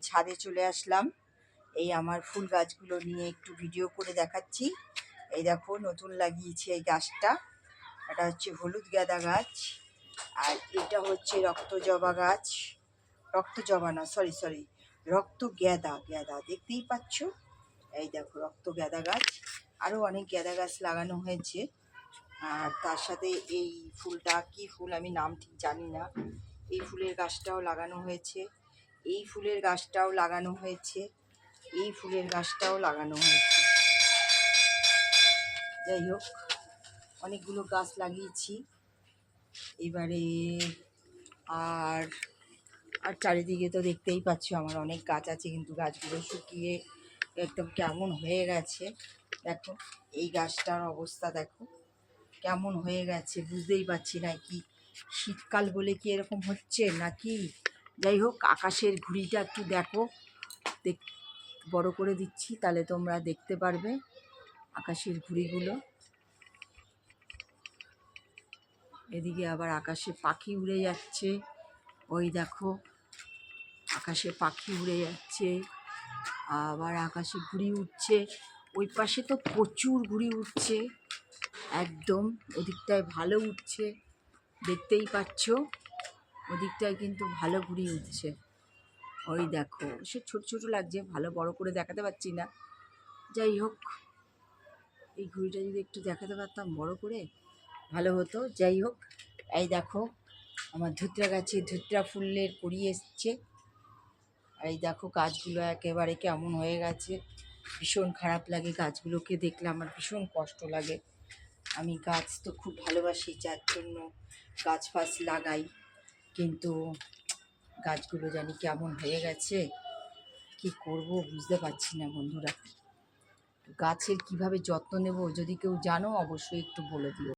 ছাদে চলে আসলাম। এই আমার ফুল গাছগুলো নিয়ে একটু ভিডিও করে দেখাচ্ছি। এই দেখো নতুন লাগিয়েছি এই গাছটা। এটা হচ্ছে হলুদ গাঁদা গাছ, আর এটা হচ্ছে রক্ত জবা গাছ। রক্ত জবা না, সরি, রক্ত গাঁদা। গাঁদা দেখতেই পাচ্ছ। এই দেখো রক্ত গাঁদা গাছ। আরও অনেক গাঁদা গাছ লাগানো হয়েছে। আর তার সাথে এই ফুলটা কি ফুল আমি নাম ঠিক জানি না। এই ফুলের গাছটাও লাগানো হয়েছে, এই ফুলের গাছটাও লাগানো হয়েছে, এই ফুলের গাছটাও লাগানো হয়েছে। যাই হোক, অনেকগুলো গাছ লাগিয়েছি এবারে। আর আর চারিদিকে তো দেখতেই পাচ্ছ আমার অনেক গাছ আছে, কিন্তু গাছগুলো শুকিয়ে একদম কেমন হয়ে গেছে। দেখো এই গাছটার অবস্থা দেখো কেমন হয়ে গেছে, বুঝতেই পারছি না কি শীতকাল বলে কি এরকম হচ্ছে নাকি। যাই হোক, আকাশের ঘুড়িটা একটু দেখো, বড় করে দিচ্ছি তাহলে তোমরা দেখতে পারবে আকাশের ঘুড়িগুলো। এদিকে আবার আকাশে পাখি উড়ে যাচ্ছে, ওই দেখো আকাশে পাখি উড়ে যাচ্ছে, আবার আকাশে ঘুড়ি উঠছে। ওই পাশে তো প্রচুর ঘুড়ি উঠছে, একদম ওদিকটায় ভালো উঠছে, দেখতেই পাচ্ছ ওদিকটায় কিন্তু ভালো ঘুড়ি উঠছে। ওই দেখো, সে ছোট ছোট লাগছে, ভালো বড় করে দেখাতে পারছি না। যাই হোক, এই ঘুড়িটা যদি একটু দেখাতে পারতাম বড় করে ভালো হতো। যাই হোক, এই দেখো আমার ধুতরা গাছে ধুতরা ফুলের কড়ি এসছে। এই দেখো গাছগুলো একেবারে কেমন হয়ে গেছে, ভীষণ খারাপ লাগে গাছগুলোকে দেখলে, আমার ভীষণ কষ্ট লাগে। আমি গাছ তো খুব ভালোবাসি, যার জন্য গাছ ফাছ লাগাই, কিন্তু গাছগুলো জানি কেমন হয়ে গেছে, কি করব বুঝতে পারছি না বন্ধুরা। গাছের কিভাবে যত্ন নেব যদি কেউ জানো অবশ্যই একটু বলে দিও।